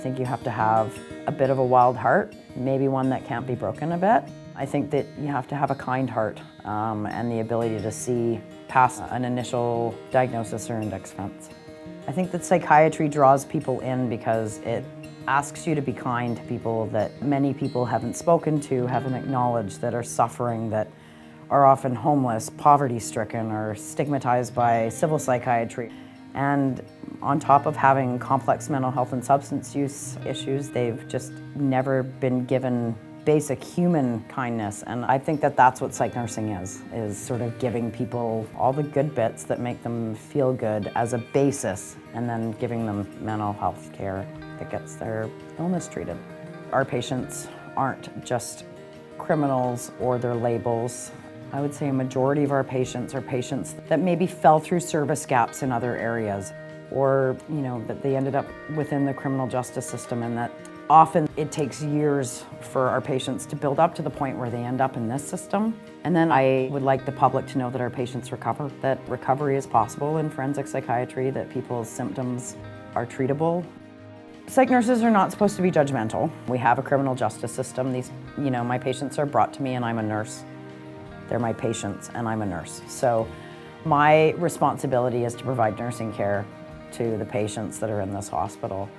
think you have to have a bit of a wild heart, maybe one that can't be broken a bit. I think that you have to have a kind heart and the ability to see past an initial diagnosis or index offense. I think that psychiatry draws people in because it asks you to be kind to people that many people haven't spoken to, haven't acknowledged, that are suffering, that are often homeless, poverty-stricken, or stigmatized by civil psychiatry. And on top of having complex mental health and substance use issues, they've just never been given basic human kindness. And I think that that's what psych nursing is sort of giving people all the good bits that make them feel good as a basis, and then giving them mental health care that gets their illness treated. Our patients aren't just criminals or their labels. I would say a majority of our patients are patients that maybe fell through service gaps in other areas, or that they ended up within the criminal justice system, and that often it takes years for our patients to build up to the point where they end up in this system. And then I would like the public to know that our patients recover, that recovery is possible in forensic psychiatry, that people's symptoms are treatable. Psych nurses are not supposed to be judgmental. We have a criminal justice system. My patients are brought to me and I'm a nurse. They're my patients and I'm a nurse. So my responsibility is to provide nursing care to the patients that are in this hospital.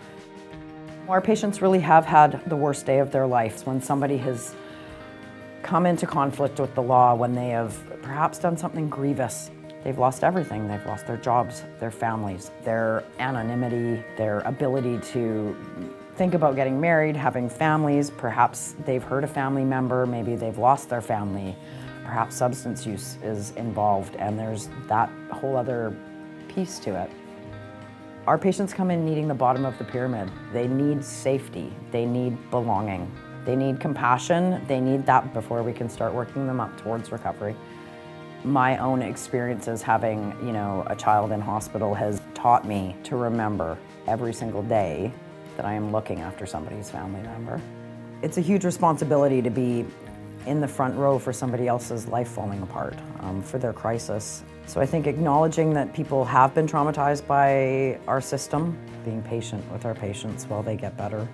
Our patients really have had the worst day of their lives when somebody has come into conflict with the law, when they have perhaps done something grievous. They've lost everything. They've lost their jobs, their families, their anonymity, their ability to think about getting married, having families. Perhaps they've hurt a family member, maybe they've lost their family. Perhaps substance use is involved, and there's that whole other piece to it. Our patients come in needing the bottom of the pyramid. They need safety, they need belonging, they need compassion, they need that before we can start working them up towards recovery. My own experiences having, a child in hospital has taught me to remember every single day that I am looking after somebody's family member. It's a huge responsibility to be in the front row for somebody else's life falling apart, for their crisis. So I think acknowledging that people have been traumatized by our system, being patient with our patients while they get better,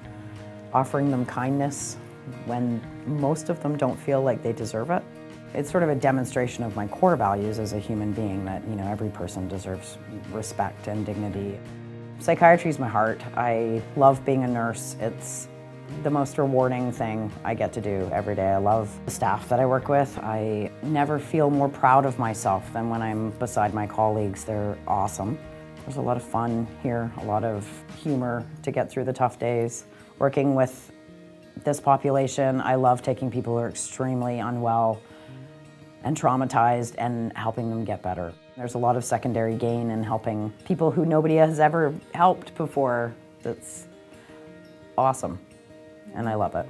offering them kindness when most of them don't feel like they deserve it. It's sort of a demonstration of my core values as a human being, that every person deserves respect and dignity. Psychiatry is my heart. I love being a nurse. It's the most rewarding thing I get to do every day. I love the staff that I work with. I never feel more proud of myself than when I'm beside my colleagues. They're awesome. There's a lot of fun here, a lot of humor to get through the tough days. Working with this population, I love taking people who are extremely unwell and traumatized and helping them get better. There's a lot of secondary gain in helping people who nobody has ever helped before. That's awesome. And I love it.